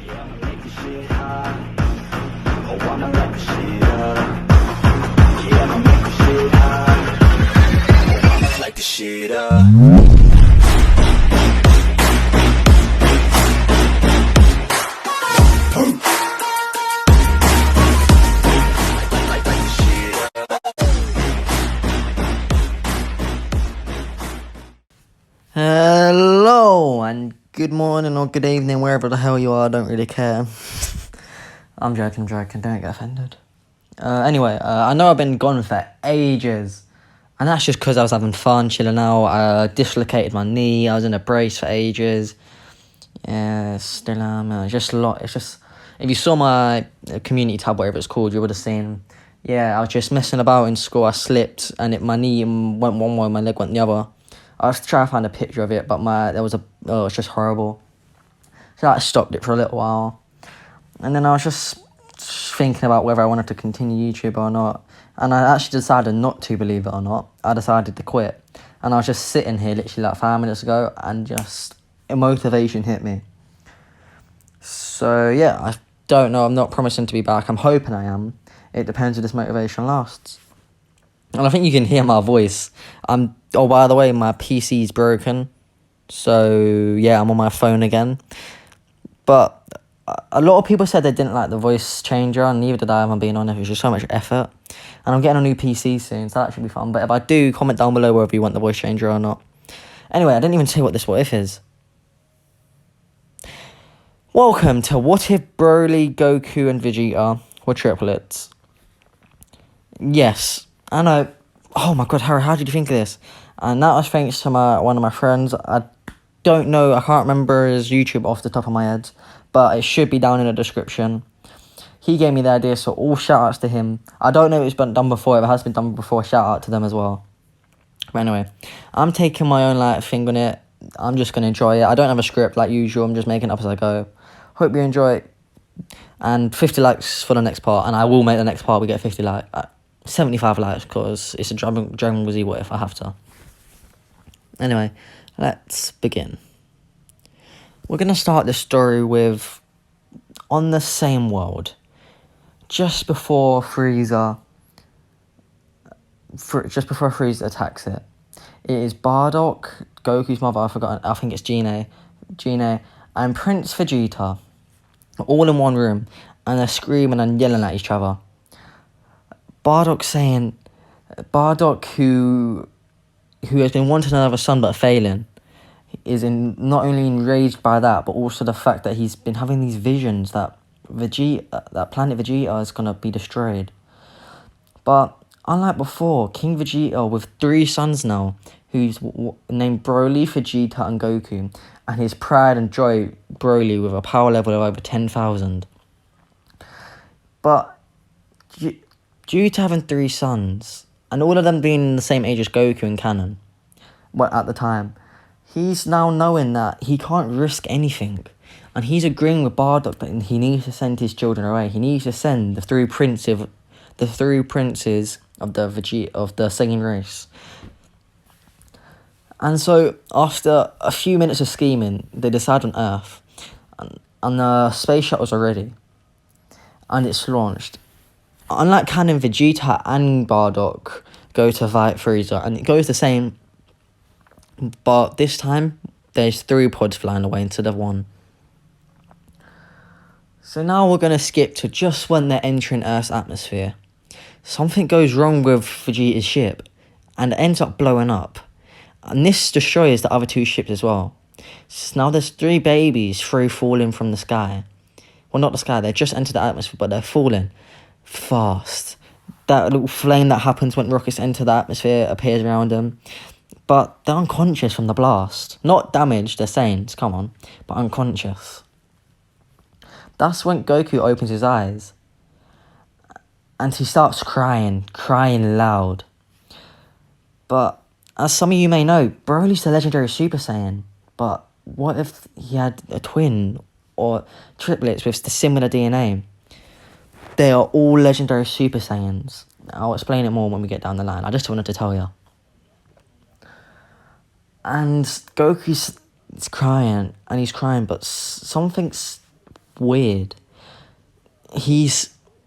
Yeah, I'ma make this shit hot. Oh, I'ma light this shit up. Yeah, I'ma make this shit hot. Oh, I'ma light this shit up. Hello and good morning or good evening wherever the hell you are, I don't really care. I'm joking, don't get offended. Anyway, I know I've been gone for ages, and that's just because I was having fun, chilling out. I dislocated my knee, I was in a brace for ages. Yeah, still am. It's just a lot. It's just, if you saw my community tab, whatever it's called, you would have seen. Yeah, I was just messing about in school, I slipped, and my knee went one way, my leg went the other. I was trying to find a picture of it, but it's just horrible. So I stopped it for a little while. And then I was just thinking about whether I wanted to continue YouTube or not. And I actually decided not to, believe it or not. I decided to quit. And I was just sitting here literally like 5 minutes ago and just a motivation hit me. So yeah, I don't know. I'm not promising to be back. I'm hoping I am. It depends if this motivation lasts. And I think you can hear my voice. Oh, by the way, my PC's broken. So, yeah, I'm on my phone again. But a lot of people said they didn't like the Voicechanger, and neither did I, if I'm being honest. It was just so much effort. And I'm getting a new PC soon, so that should be fun. But if I do, comment down below whether you want the Voicechanger or not. Anyway, I didn't even say what this What If is. Welcome to What If Broly, Goku, and Vegeta were triplets. Yes, I know. Oh my god, Harry, how did you think of this? And that was thanks to one of my friends. I don't know, I can't remember his YouTube off the top of my head, but it should be down in the description. He gave me the idea, so all shout outs to him. I don't know if it's been done before. If it has been done before, shout out to them as well. But anyway, I'm taking my own thing on it. I'm just going to enjoy it. I don't have a script like usual. I'm just making it up as I go. Hope you enjoy it. And 50 likes for the next part. And I will make the next part we get 50 likes. 75 likes, because it's a Dragon Ball Z What If, I have to. Anyway, let's begin. We're going to start this story with, on the same world, just before Frieza attacks it. It is Bardock, Goku's mother, I think it's Gine, and Prince Vegeta, all in one room, and they're screaming and yelling at each other. Bardock, who has been wanting another son but failing, is not only enraged by that, but also the fact that he's been having these visions that planet Vegeta is gonna be destroyed. But unlike before, King Vegeta, with 3 sons now, who's named Broly, Vegeta, and Goku, and his pride and joy, Broly, with a power level of over 10,000. But due to having 3 sons, and all of them being the same age as Goku in canon, at the time, he's now knowing that he can't risk anything. And he's agreeing with Bardock that he needs to send his children away. He needs to send the three princes of the singing race. And so, after a few minutes of scheming, they decide on Earth. And the space shuttles are ready. And it's launched. Unlike canon, Vegeta and Bardock go to fight Frieza, and it goes the same, but this time there's 3 pods flying away instead of 1. So now we're going to skip to just when they're entering Earth's atmosphere. Something goes wrong with Vegeta's ship, and it ends up blowing up. And this destroys the other 2 ships as well. So now there's 3 babies falling from the sky. Well, not the sky, they just entered the atmosphere, but they're falling fast. That little flame that happens when rockets enter the atmosphere appears around them. But they're unconscious from the blast. Not damaged, they're sane, come on, but unconscious. That's when Goku opens his eyes. And he starts crying loud. But, as some of you may know, Broly's the legendary Super Saiyan. But what if he had a twin or triplets with the similar DNA? They are all legendary Super Saiyans. I'll explain it more when we get down the line. I just wanted to tell you. And Goku's crying, but something's weird.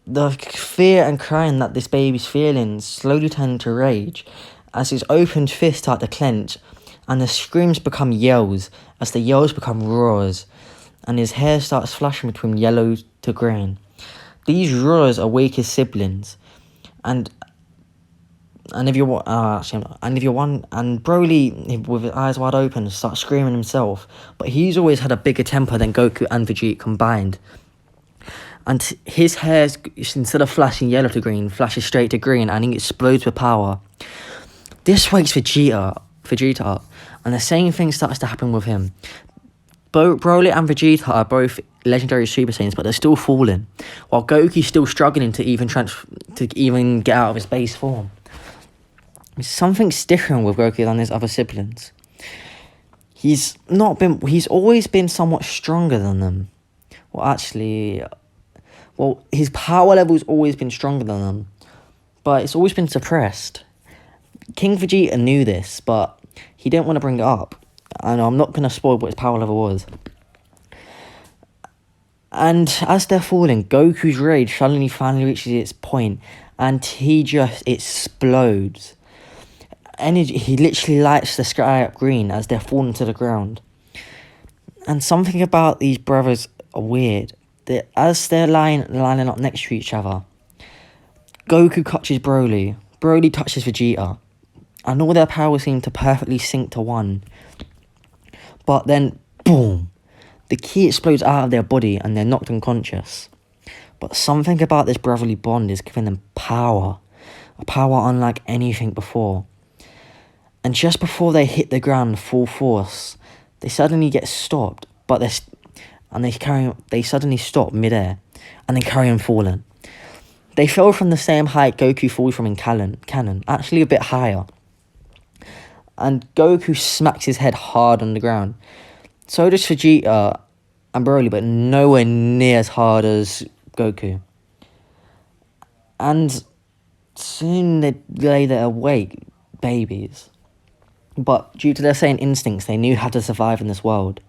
The fear and crying that this baby's feeling slowly turn into rage as his opened fists start to clench, and the screams become yells as the yells become roars, and his hair starts flashing between yellow to green. These roars awake his siblings, and if you want, and Broly, with his eyes wide open, starts screaming himself. But he's always had a bigger temper than Goku and Vegeta combined. And his hair, instead of flashing yellow to green, flashes straight to green, and he explodes with power. This wakes Vegeta up, and the same thing starts to happen with him. Broly and Vegeta are both legendary Super Saiyans, but they're still falling, while Goku's still struggling to even get out of his base form. Something's different with Goku than his other siblings. He's always been somewhat stronger than them. His power level's always been stronger than them, but it's always been suppressed. King Vegeta knew this, but he didn't want to bring it up. And I'm not going to spoil what his power level was. And as they're falling, Goku's rage suddenly finally reaches its point, and he just explodes. He literally lights the sky up green as they're falling to the ground. And something about these brothers are weird. As they're lining up next to each other, Goku touches Broly, Broly touches Vegeta, and all their powers seem to perfectly sync to one. But then, boom, the ki explodes out of their body and they're knocked unconscious. But something about this brotherly bond is giving them power, a power unlike anything before. And just before they hit the ground full force, they suddenly get stopped, but they suddenly stop midair, and then carry on falling. They fell from the same height Goku falls from in canon, actually a bit higher. And Goku smacks his head hard on the ground. So does Vegeta and Broly, but nowhere near as hard as Goku. And soon they lay there awake, babies. But due to their Saiyan instincts, they knew how to survive in this world.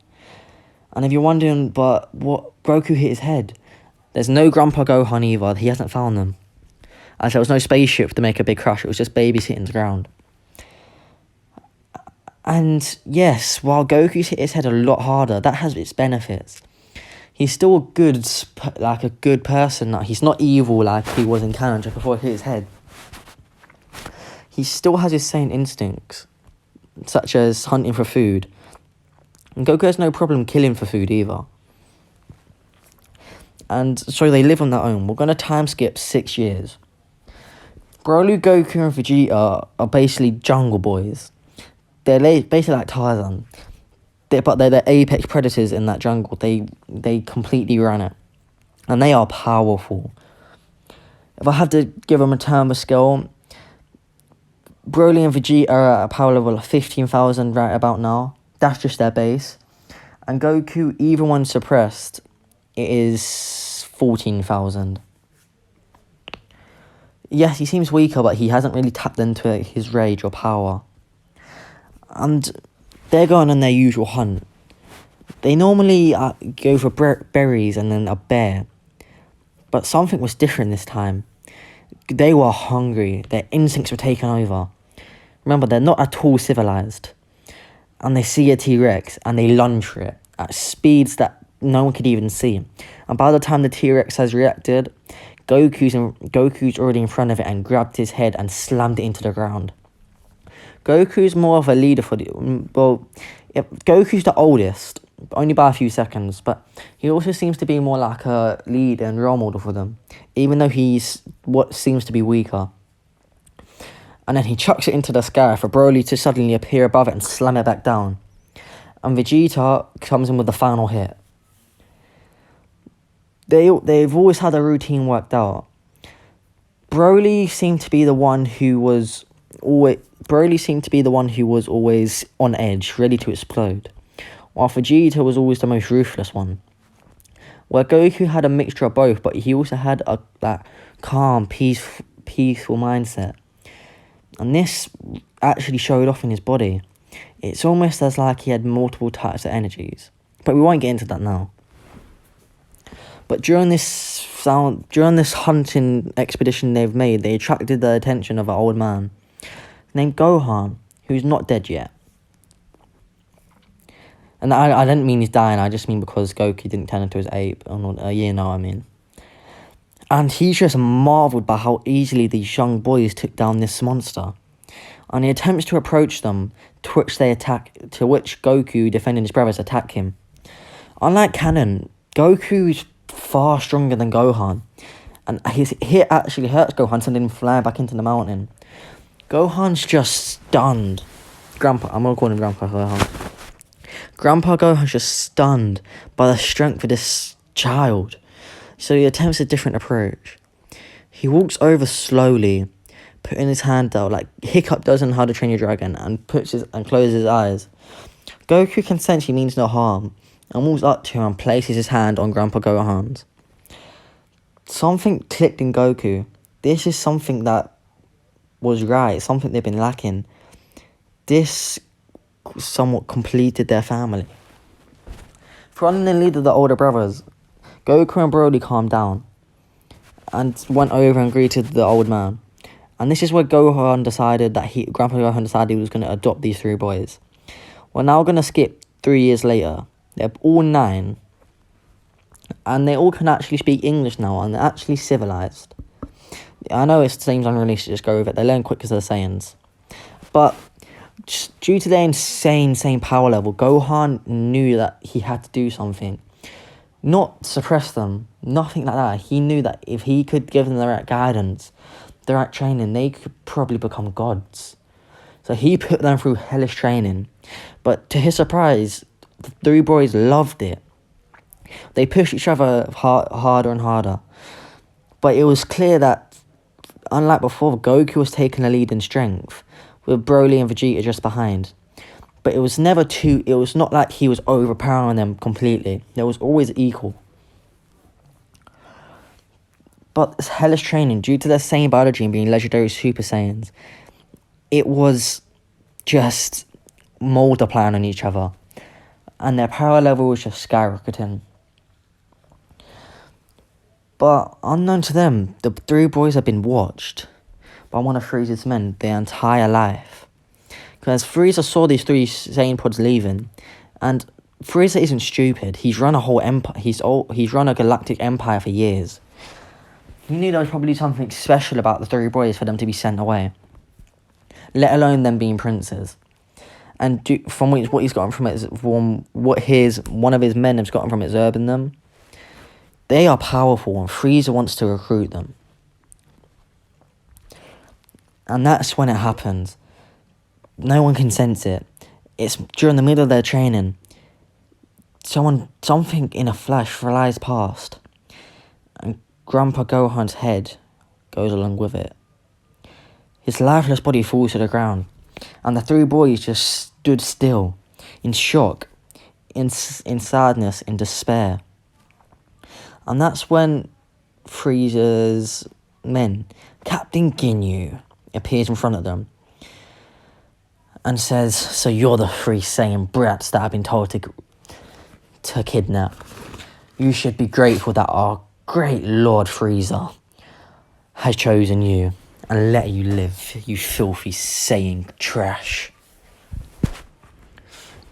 And if you're wondering, but what Goku hit his head? There's no Grandpa Gohan either. He hasn't found them. As there was no spaceship to make a big crash. It was just babies hitting the ground. And yes, while Goku's hit his head a lot harder, that has its benefits. He's still a good person. He's not evil like he was in canon just before he hit his head. He still has his Saiyan instincts, such as hunting for food. And Goku has no problem killing for food either. And so they live on their own. We're going to time skip 6 years. Broly, Goku and Vegeta are basically jungle boys. They're basically like Tarzan. But they're the apex predators in that jungle. They completely run it. And they are powerful. If I have to give them a term of scale, Broly and Vegeta are at a power level of 15,000 right about now. That's just their base. And Goku, even when suppressed, it is 14,000. Yes, he seems weaker, but he hasn't really tapped into his rage or power. And they're going on their usual hunt. They normally go for berries and then a bear. But something was different this time. They were hungry. Their instincts were taken over. Remember, they're not at all civilized. And they see a T-Rex and they lunge for it at speeds that no one could even see. And by the time the T-Rex has reacted, Goku's already in front of it and grabbed his head and slammed it into the ground. Goku's more of a leader Goku's the oldest, only by a few seconds, but he also seems to be more like a leader and role model for them, even though he's what seems to be weaker. And then he chucks it into the sky for Broly to suddenly appear above it and slam it back down. And Vegeta comes in with the final hit. They've always had a routine worked out. Broly seemed to be the one who was always on edge, ready to explode, while Vegeta was always the most ruthless one. Where Goku had a mixture of both, but he also had that calm, peaceful mindset. And this actually showed off in his body. It's almost as like he had multiple types of energies. But we won't get into that now. But during this hunting expedition they've made, they attracted the attention of an old man named Gohan, who's not dead yet. And I didn't mean he's dying, I just mean because Goku didn't turn into his ape, or not, you know what I mean. And he just marvelled by how easily these young boys took down this monster. And he attempts to approach them, to which Goku, defending his brothers, attack him. Unlike canon, Goku's far stronger than Gohan. And his hit actually hurts Gohan, sending him flying back into the mountain. Gohan's just stunned. I'm gonna call him Grandpa Gohan. Grandpa Gohan's just stunned by the strength of this child. So he attempts a different approach. He walks over slowly, putting his hand out like Hiccup does in How to Train Your Dragon, and closes his eyes. Goku can sense he means no harm, and walks up to him and places his hand on Grandpa Gohan's. Something clicked in Goku. This is something that was right, something they've been lacking. This somewhat completed their family. Following the lead of the older brothers, Goku and Broly calmed down and went over and greeted the old man. And this is where Grandpa Gohan decided he was going to adopt these 3 boys. We're now going to skip 3 years later. They're all 9. And they all can actually speak English now, and they're actually civilized. I know it seems unrealistic to just go with it. They learn quick because they're Saiyans. But just due to their insane power level, Gohan knew that he had to do something. Not suppress them, nothing like that. He knew that if he could give them the right guidance, the right training, they could probably become gods. So he put them through hellish training. But to his surprise, the 3 boys loved it. They pushed each other harder and harder. But it was clear that, unlike before, Goku was taking the lead in strength, with Broly and Vegeta just behind. But it was not like he was overpowering them completely. There was always equal. But this hellish training, due to their same biology and being legendary Super Saiyans, it was just multiplying on each other. And their power level was just skyrocketing. But unknown to them, the 3 boys have been watched by one of Frieza's men their entire life. Because Frieza saw these 3 Saiyan pods leaving, and Frieza isn't stupid. He's run a whole empire. He's run a galactic empire for years. He knew there was probably something special about the 3 boys for them to be sent away, let alone them being princes. And from what he's gotten from it, from what one of his men has gotten from observing them, they are powerful, and Frieza wants to recruit them. And that's when it happens. No one can sense it. It's during the middle of their training. Something in a flash flies past, and Grandpa Gohan's head goes along with it. His lifeless body falls to the ground, and the 3 boys just stood still, in shock, in sadness, in despair. And that's when Frieza's men, Captain Ginyu, appears in front of them and says, "So you're the 3 Saiyan brats that I've been told to kidnap. You should be grateful that our great Lord Frieza has chosen you and let you live, you filthy Saiyan trash."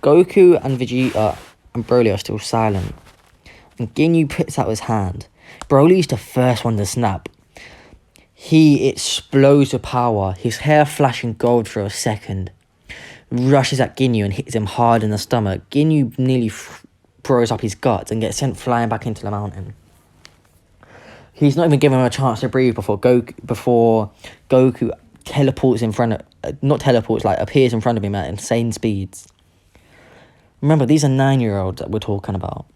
Goku and Vegeta and Broly are still silent, and Ginyu puts out his hand. Broly's the first one to snap. He explodes with power, his hair flashing gold for a second. Rushes at Ginyu and hits him hard in the stomach. Ginyu nearly throws up his guts and gets sent flying back into the mountain. He's not even given him a chance to breathe before Goku teleports in front of... appears in front of him at insane speeds. Remember, these are 9-year-olds that we're talking about.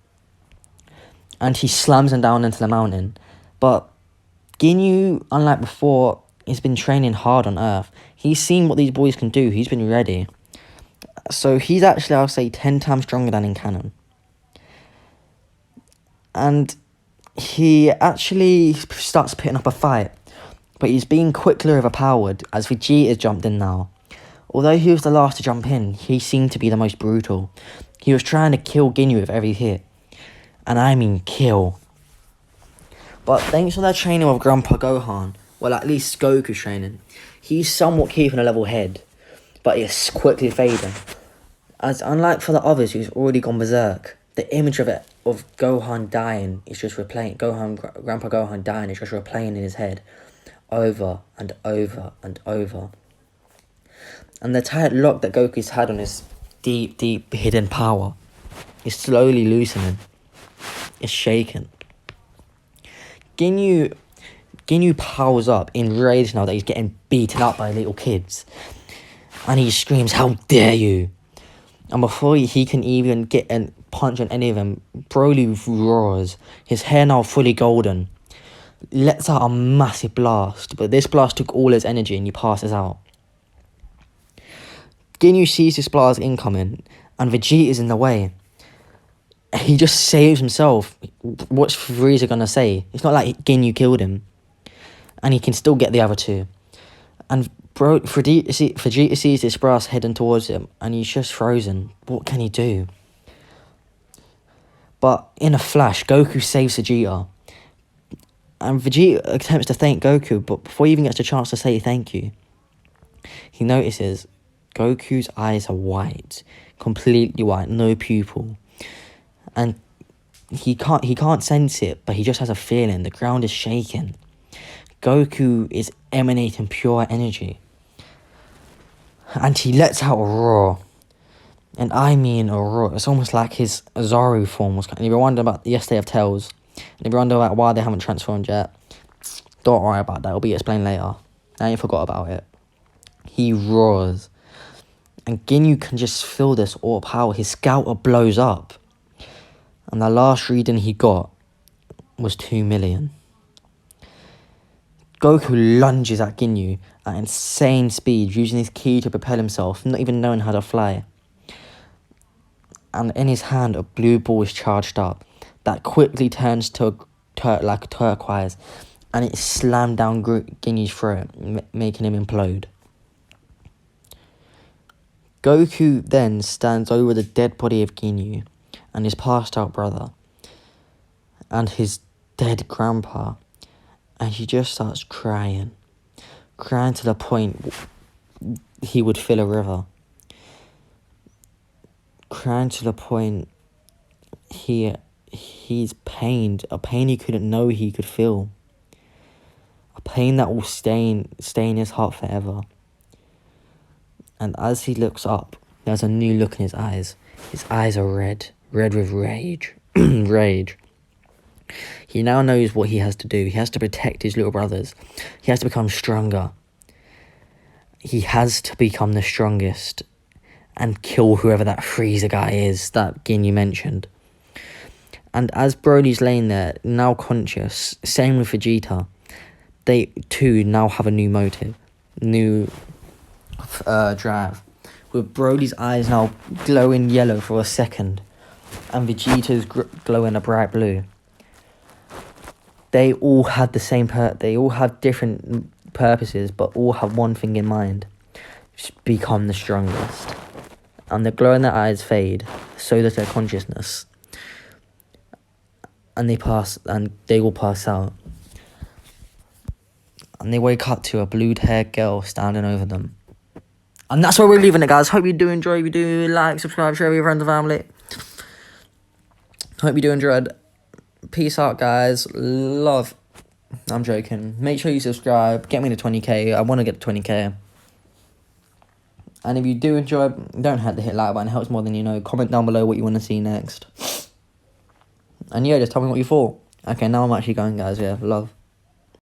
And he slams him down into the mountain. But Ginyu, unlike before, has been training hard on Earth. He's seen what these boys can do. He's been ready. So he's actually, I'll say, 10 times stronger than in canon. And he actually starts putting up a fight. But he's being quickly overpowered as Vegeta jumped in now. Although he was the last to jump in, he seemed to be the most brutal. He was trying to kill Ginyu with every hit. And I mean kill. But thanks to their training with Grandpa Gohan, well, at least Goku's training, he's somewhat keeping a level head, but it's quickly fading. As unlike for the others who's already gone berserk, the image of Gohan dying is just replaying. Grandpa Gohan dying is just replaying in his head, over and over and over. And the tight lock that Goku's had on his deep, deep hidden power is slowly loosening. It's shaking. Ginyu powers up in rage now that he's getting beaten up by little kids. And he screams, "How dare you!" And before he can even get a punch on any of them, Broly roars, his hair now fully golden, lets out a massive blast, but this blast took all his energy and he passes out. Ginyu sees this blast incoming, and Vegeta's in the way. He just saves himself. What's Frieza gonna say? It's not like Ginyu killed him. And he can still get the other two. And Vegeta sees this blast heading towards him, and he's just frozen. What can he do? But in a flash, Goku saves Vegeta. And Vegeta attempts to thank Goku, but before he even gets a chance to say thank you, he notices Goku's eyes are white. Completely white, no pupil. And he can't sense it, but he just has a feeling. The ground is shaking. Goku is emanating pure energy. And he lets out a roar. And I mean a roar. It's almost like his Zaru form was. And if you're wondering about yesterday of Tails, and if you're wondering about why they haven't transformed yet, don't worry about that. It'll be explained later. Now you forgot about it. He roars. And Ginyu can just feel this all power. His scouter blows up. And the last reading he got was 2 million. Goku lunges at Ginyu at insane speed, using his ki to propel himself, not even knowing how to fly. And in his hand, a blue ball is charged up that quickly turns to like turquoise, and it slammed down Ginyu's throat, making him implode. Goku then stands over the dead body of Ginyu and his passed out brother and his dead grandpa, and he just starts crying to the point he would fill a river, crying to the point he's pained, a pain he couldn't know he could feel, a pain that will stay in his heart forever. And as he looks up, there's a new look in his eyes. His eyes are red with rage. Rage. He now knows what he has to do. He has to protect his little brothers. He has to become stronger. He has to become the strongest and kill whoever that Frieza guy is that Ginyu mentioned. And as Broly's laying there, now conscious, same with Vegeta, they too now have a new motive, new drive, with Broly's eyes now glowing yellow for a second and Vegeta's glowing a bright blue. They all had the same they all have different purposes, but all have one thing in mind: become the strongest. And the glow in their eyes fade, so does their consciousness. And they all pass out. And they wake up to a blue-haired girl standing over them. And that's where we're leaving it, guys. Hope you do enjoy. If you do, like, subscribe, share with your friends and family. Hope you do enjoy it. Peace out, guys. Love. I'm joking. Make sure you subscribe. Get me to 20k. I want to get to 20k. And if you do enjoy, don't have to hit like button. It helps more than you know. Comment down below what you want to see next. And yeah, just tell me what you thought. Okay, now I'm actually going, guys. Yeah, love.